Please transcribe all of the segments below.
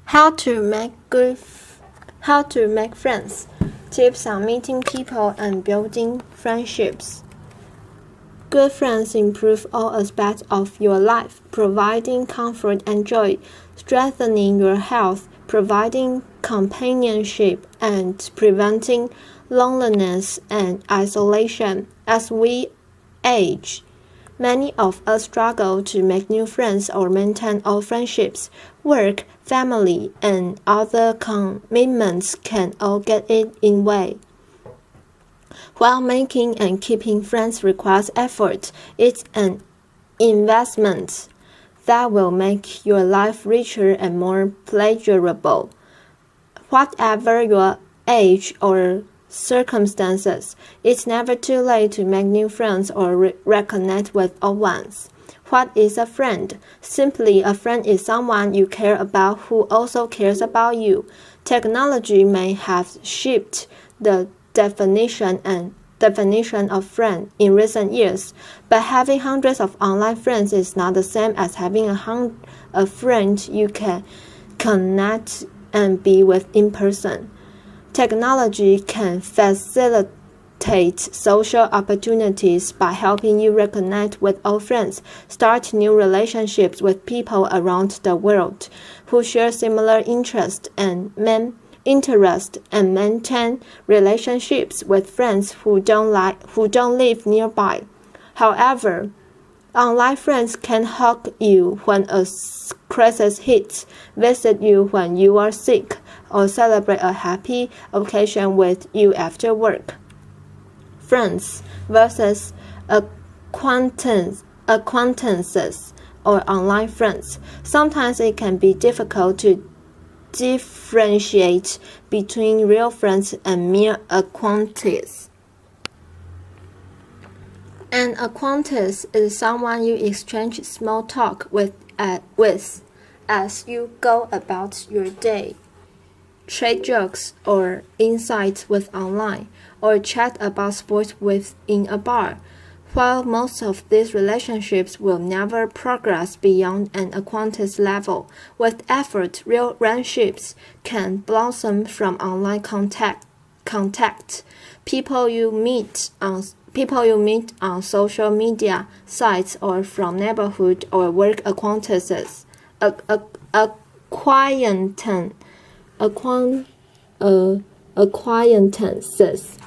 How to make friends. Tips on meeting people and building friendships. Good friends improve all aspects of your life, providing comfort and joy, strengthening your health, providing companionship, and preventing loneliness and isolation. As we age, many of us struggle to make new friends or maintain old friendships. Work, family, and other commitments can all get in the way. While making and keeping friends requires effort, it's an investment that will make your life richer and more pleasurable. Whatever your age or circumstances, it's never too late to make new friends or reconnect with old ones. What is a friend? Simply, a friend is someone you care about who also cares about you. Technology may have shaped the definition of friend in recent years, but having hundreds of online friends is not the same as having a friend you can connect and be with in person. Technology can facilitate social opportunities by helping you reconnect with old friends, start new relationships with people around the world who share similar interests, and maintain relationships with friends who don't live nearby. However, online friends can hug you when a crisis hits, visit you when you are sick, or celebrate a happy occasion with you after work. Friends versus acquaintances or online friends. Sometimes it can be difficult to differentiate between real friends and mere acquaintances. An acquaintance is someone you exchange small talk with as you go about your day. Trade jokes or insights with online, or chat about sports with in a bar. While most of these relationships will never progress beyond an acquaintance level, with effort, real friendships can blossom from online contact. People you meet on social media sites or from neighborhood or work acquaintances. Acquaintances.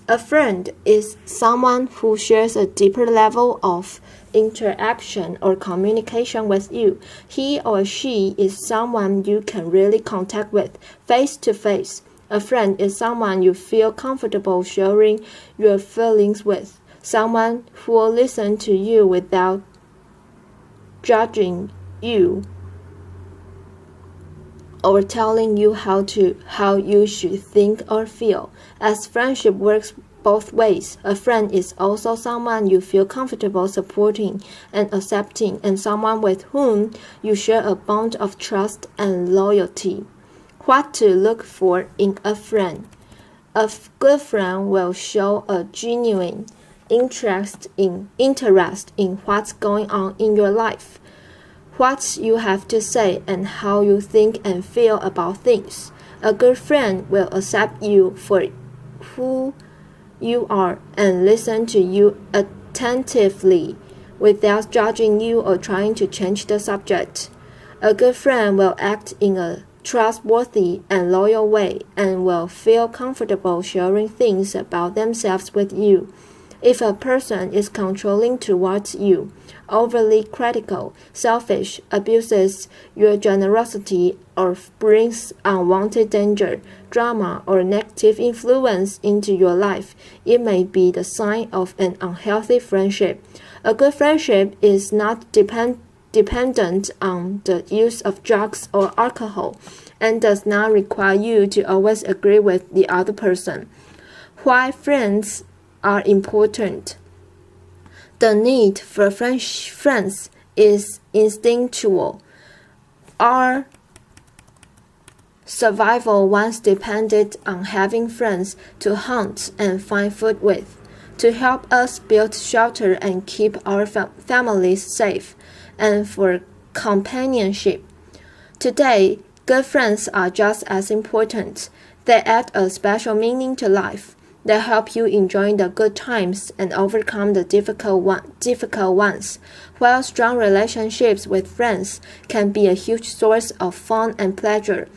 A friend is someone who shares a deeper level of interaction or communication with you. He or she is someone you can really contact with face to face. A friend is someone you feel comfortable sharing your feelings with, someone who will listen to you without judging you or telling you how you should think or feel. As friendship works both ways, a friend is also someone you feel comfortable supporting and accepting, and someone with whom you share a bond of trust and loyalty. What to look for in a friend. A good friend will show a genuine interest in what's going on in your life, what you have to say, and how you think and feel about things. A good friend will accept you for who you are and listen to you attentively without judging you or trying to change the subject. A good friend will act in a trustworthy and loyal way and will feel comfortable sharing things about themselves with you. If a person is controlling towards you, overly critical, selfish, abuses your generosity, or brings unwanted danger, drama, or negative influence into your life, it may be the sign of an unhealthy friendship. A good friendship is not dependent on the use of drugs or alcohol, and does not require you to always agree with the other person. Why friends are important. The need for friends is instinctual. Our survival once depended on having friends to hunt and find food with, to help us build shelter and keep our families safe, and for companionship. Today, Good friends are just as important. They add a special meaning to life. They help you enjoy the good times and overcome the difficult ones, while strong relationships with friends can be a huge source of fun and pleasure.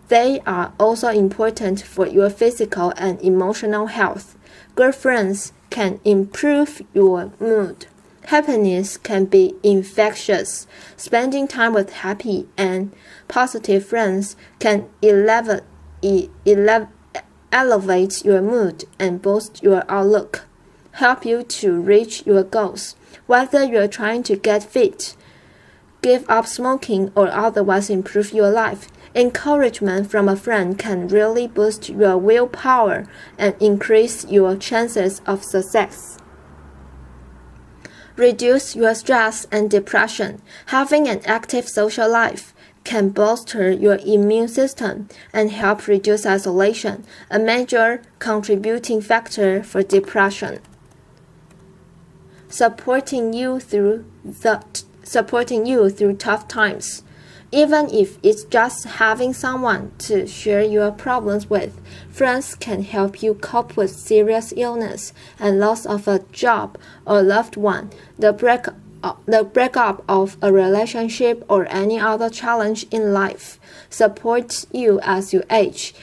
They are also important for your physical and emotional health. Good friends can improve your mood. Happiness can be infectious. Spending time with happy and positive friends can elevate your mood and boost your outlook, help you to reach your goals. Whether you're trying to get fit, give up smoking, or otherwise improve your life, encouragement from a friend can really boost your willpower and increase your chances of success. Reduce your stress and depression. Having an active social life can bolster your immune system and help reduce isolation, a major contributing factor for depression. Supporting you through tough times. Even if it's just having someone to share your problems with, friends can help you cope with serious illness and loss of a job or loved one, the breakup of a relationship, or any other challenge in life. Support you as you age.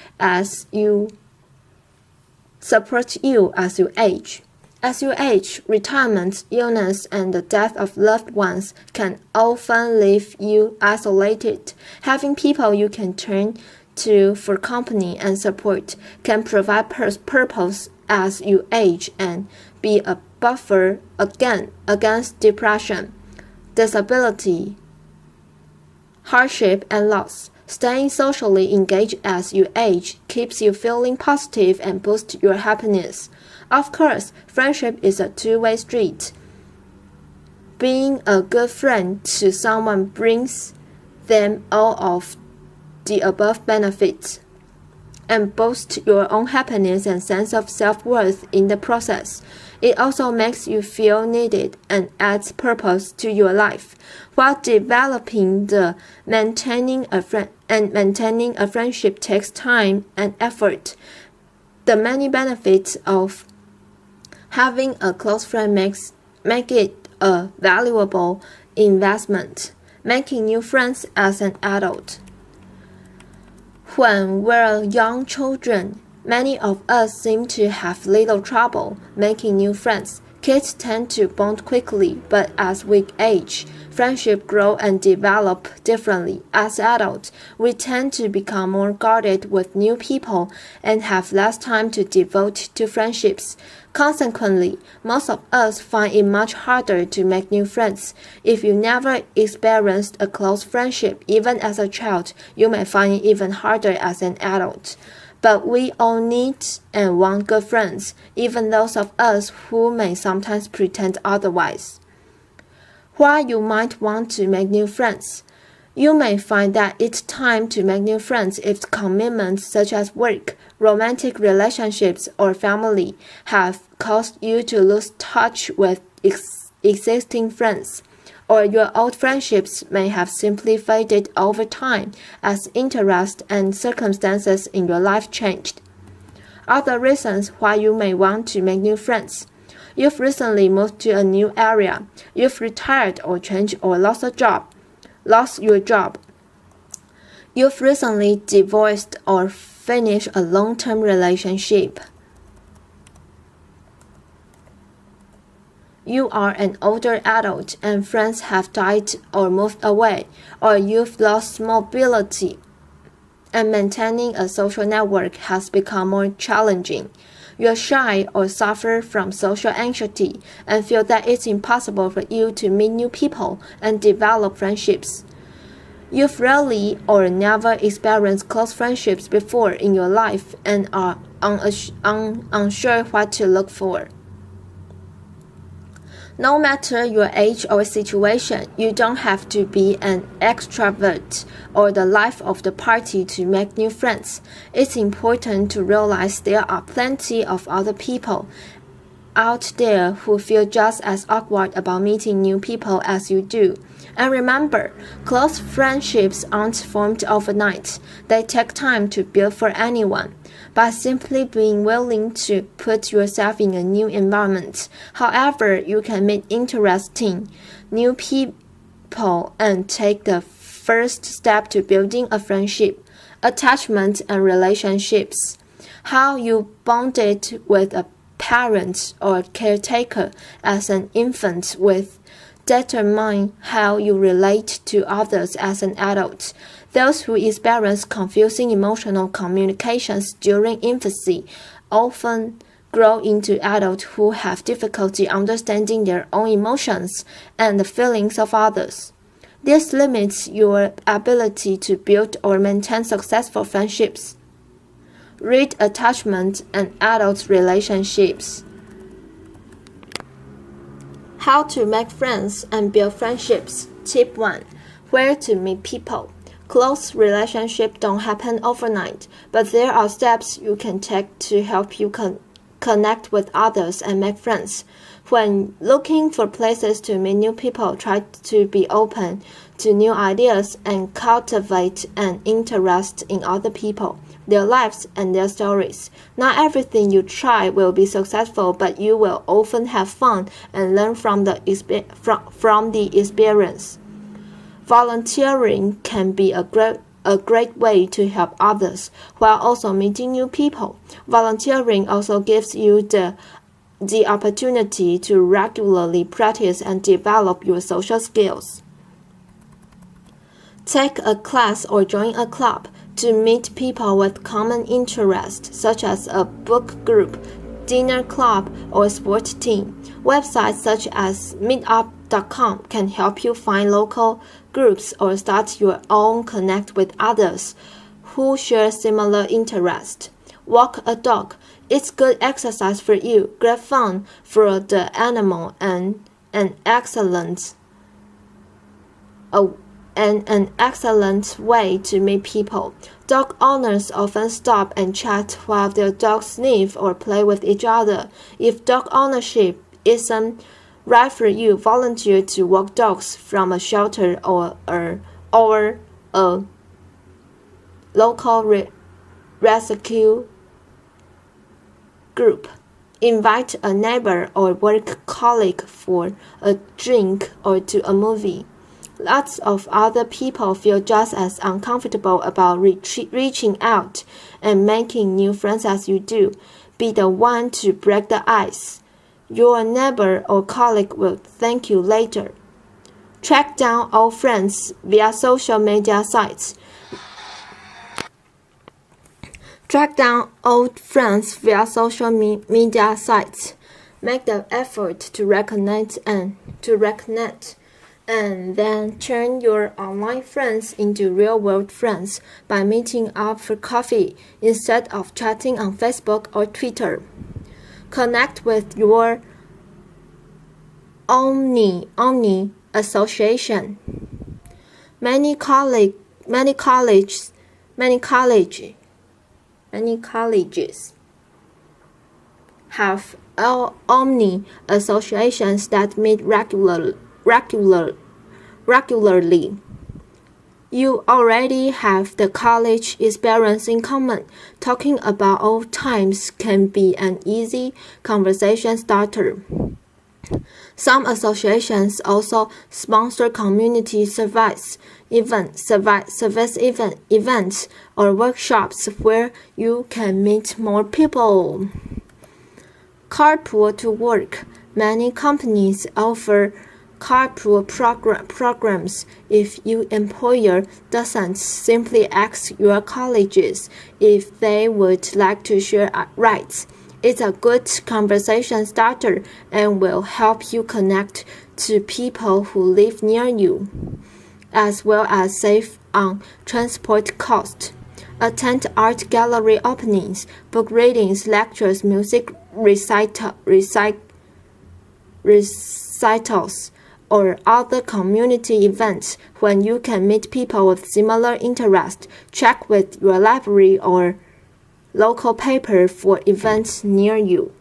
As you age, retirement, illness, and the death of loved ones can often leave you isolated. Having people you can turn to for company and support can provide purpose as you age and be a buffer against depression, disability, hardship, and loss. Staying socially engaged as you age keeps you feeling positive and boosts your happiness. Of course, friendship is a two-way street. Being a good friend to someone brings them all of the above benefits and boosts your own happiness and sense of self-worth in the process. It also makes you feel needed and adds purpose to your life. While developing the maintaining a friendship takes time and effort, the many benefits of having a close friend make it a valuable investment. Making new friends as an adult. When we're young children, many of us seem to have little trouble making new friends. Kids tend to bond quickly, but as we age, friendships grow and develop differently. As adults, we tend to become more guarded with new people and have less time to devote to friendships. Consequently, most of us find it much harder to make new friends. If you never experienced a close friendship, even as a child, you may find it even harder as an adult. But we all need and want good friends, even those of us who may sometimes pretend otherwise. While you might want to make new friends, you may find that it's time to make new friends if commitments such as work, romantic relationships, or family have caused you to lose touch with existing friends. Or your old friendships may have simply faded over time as interest and circumstances in your life changed. Other reasons why you may want to make new friends. You've recently moved to a new area. You've retired or changed or lost your job. You've recently divorced or finished a long-term relationship. You are an older adult and friends have died or moved away, or you've lost mobility, and maintaining a social network has become more challenging. You're shy or suffer from social anxiety and feel that it's impossible for you to meet new people and develop friendships. You've rarely or never experienced close friendships before in your life and are unsure what to look for. No matter your age or situation, you don't have to be an extrovert or the life of the party to make new friends. It's important to realize there are plenty of other people out there who feel just as awkward about meeting new people as you do. And remember, close friendships aren't formed overnight. They take time to build for anyone. By simply being willing to put yourself in a new environment, however, you can meet interesting new people and take the first step to building a friendship, attachment, and relationships. How you bonded with a parent or caretaker as an infant will determine how you relate to others as an adult. Those who experience confusing emotional communications during infancy often grow into adults who have difficulty understanding their own emotions and the feelings of others. This limits your ability to build or maintain successful friendships. Read Attachment and Adult Relationships. How to make friends and build friendships. Tip 1. Where to meet people. Close relationships don't happen overnight, but there are steps you can take to help you connect with others and make friends. When looking for places to meet new people, try to be open to new ideas and cultivate an interest in other people, their lives, and their stories. Not everything you try will be successful, but you will often have fun and learn from the experience. Volunteering can be a great way to help others while also meeting new people. Volunteering also gives you the opportunity to regularly practice and develop your social skills. Take a class or join a club to meet people with common interests, such as a book group, dinner club, or sport team. Websites such as meetup.com can help you find local groups or start your own. Connect with others who share similar interests. Walk a dog. It's good exercise for you, great fun for the animal, and an excellent way to meet people. Dog owners often stop and chat while their dogs sniff or play with each other. If dog ownership isn't right for you, volunteer to walk dogs from a shelter or a local rescue group. Invite a neighbor or work colleague for a drink or to a movie. Lots of other people feel just as uncomfortable about reaching out and making new friends as you do. Be the one to break the ice. Your neighbor or colleague will thank you later. Track down old friends via social media sites. Track down old friends via social media sites. Make the effort to reconnect and then turn your online friends into real-world friends by meeting up for coffee instead of chatting on Facebook or Twitter. Connect with your Omni Association. Many colleges have Omni associations that meet regularly. You already have the college experience in common. Talking about old times can be an easy conversation starter. Some associations also sponsor community service events or workshops where you can meet more people. Carpool to work. Many companies offer carpool programs. If your employer doesn't, simply ask your colleagues if they would like to share rides. It's a good conversation starter and will help you connect to people who live near you, as well as save on transport costs. Attend art gallery openings, book readings, lectures, music recitals, or other community events when you can meet people with similar interests. Check with your library or local paper for events near you.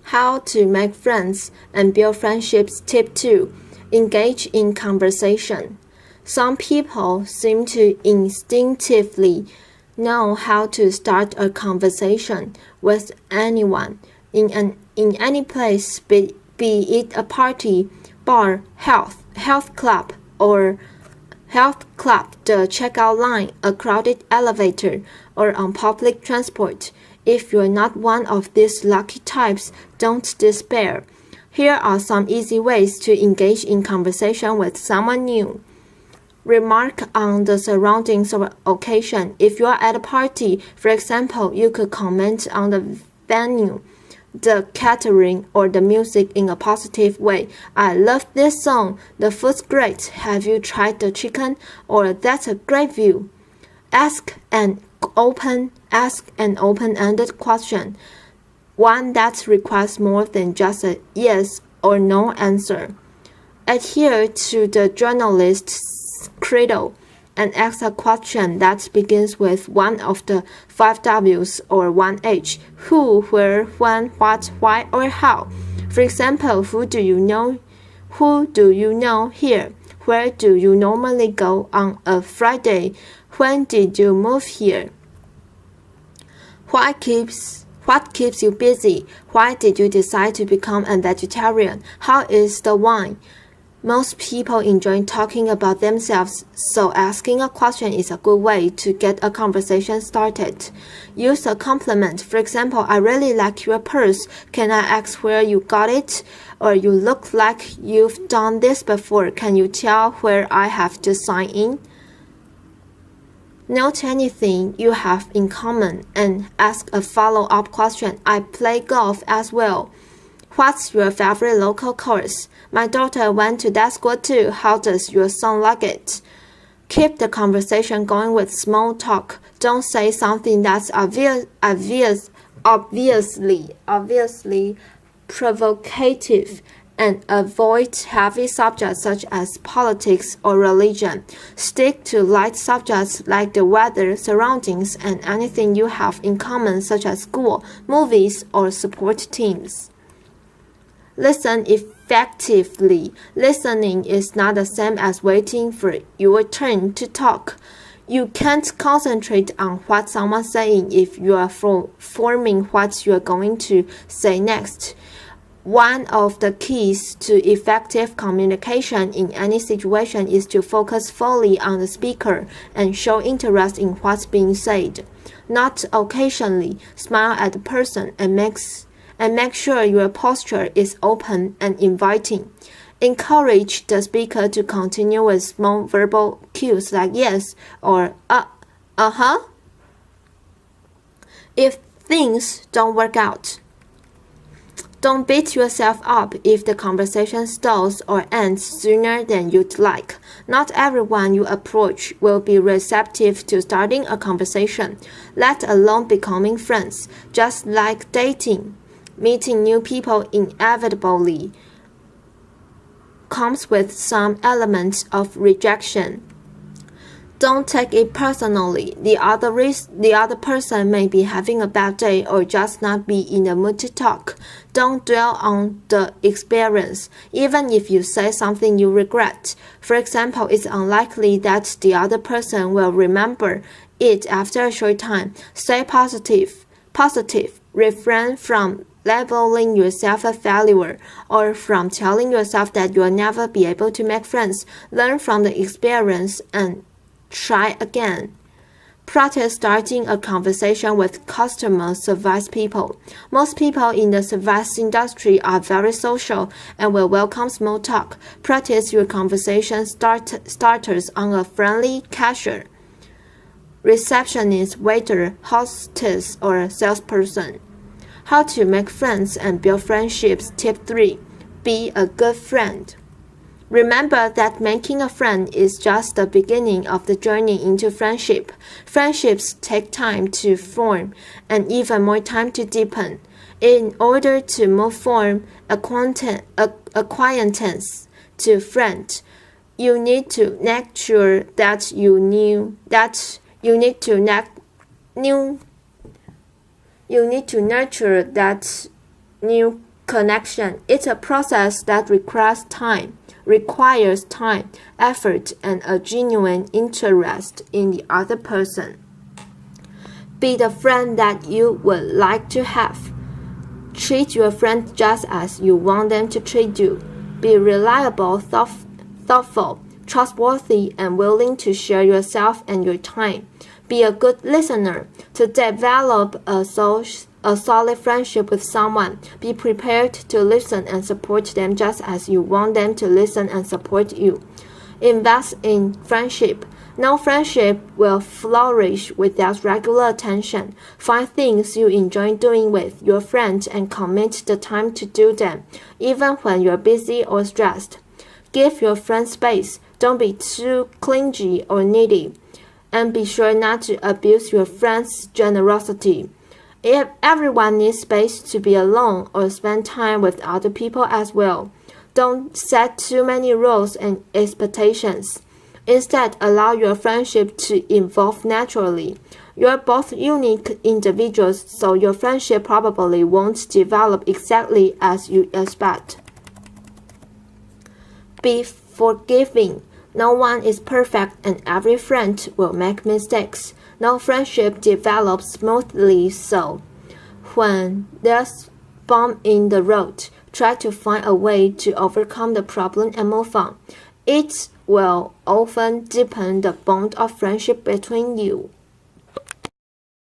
How to make friends and build friendships. Tip 2. Engage in conversation. Some people seem to instinctively know how to start a conversation with anyone in any place, be it a party, bar, health club, the checkout line, a crowded elevator, or on public transport. If you're not one of these lucky types, don't despair. Here are some easy ways to engage in conversation with someone new. Remark on the surroundings of occasion. If you are at a party, for example, you could comment on the venue, the catering, or the music in a positive way. I love this song. The food's great. Have you tried the chicken? Or that's a great view. Ask an open-ended question, one that requires more than just a yes or no answer. Adhere to the journalist's credo and ask a question that begins with one of the 5 W's or 1 H: who, where, when, what, why, or how. For example, who do you know here? Where do you normally go on a Friday? When did you move here? What keeps you busy? Why did you decide to become a vegetarian? How is the wine? Most people enjoy talking about themselves, so asking a question is a good way to get a conversation started. Use a compliment. For example, I really like your purse. Can I ask where you got it? Or you look like you've done this before. Can you tell where I have to sign in? Note anything you have in common and ask a follow-up question. I play golf as well. What's your favorite local course? My daughter went to that school too. How does your son like it? Keep the conversation going with small talk. Don't say something that's obviously provocative, and avoid heavy subjects such as politics or religion. Stick to light subjects like the weather, surroundings, and anything you have in common such as school, movies, or sport teams. Listen effectively. Listening is not the same as waiting for your turn to talk. You can't concentrate on what someone's saying if you are forming what you are going to say next. One of the keys to effective communication in any situation is to focus fully on the speaker and show interest in what's being said. Not occasionally smile at the person and make sure your posture is open and inviting. Encourage the speaker to continue with small verbal cues like yes or uh-huh. If things don't work out, don't beat yourself up if the conversation stalls or ends sooner than you'd like. Not everyone you approach will be receptive to starting a conversation, let alone becoming friends. Just like dating, meeting new people inevitably comes with some element of rejection. Don't take it personally. The other person may be having a bad day or just not be in the mood to talk. Don't dwell on the experience, even if you say something you regret. For example, it's unlikely that the other person will remember it after a short time. Stay positive. Refrain from labeling yourself a failure or from telling yourself that you'll never be able to make friends. Learn from the experience and try again. Practice starting a conversation with customer service people. Most people in the service industry are very social and will welcome small talk. Practice your conversation starters on a friendly cashier, receptionist, waiter, hostess, or salesperson. How to make friends and build friendships. Tip 3. Be a good friend. Remember that making a friend is just the beginning of the journey into friendship. Friendships take time to form and even more time to deepen. In order to move from acquaintance to friend, you need to nurture that new connection. It's a process that requires time, requires time, effort, and a genuine interest in the other person. Be the friend that you would like to have. Treat your friends just as you want them to treat you. Be reliable, thoughtful, trustworthy, and willing to share yourself and your time. Be a good listener. To develop a solid friendship with someone, be prepared to listen and support them just as you want them to listen and support you. Invest in friendship. No friendship will flourish without regular attention. Find things you enjoy doing with your friends and commit the time to do them, even when you're busy or stressed. Give your friends space. Don't be too clingy or needy. And be sure not to abuse your friends' generosity. If everyone needs space to be alone or spend time with other people as well, don't set too many rules and expectations. Instead, allow your friendship to evolve naturally. You're both unique individuals, so your friendship probably won't develop exactly as you expect. Be forgiving. No one is perfect and every friend will make mistakes. No friendship develops smoothly, so when there's bump in the road, try to find a way to overcome the problem and move on. It will often deepen the bond of friendship between you.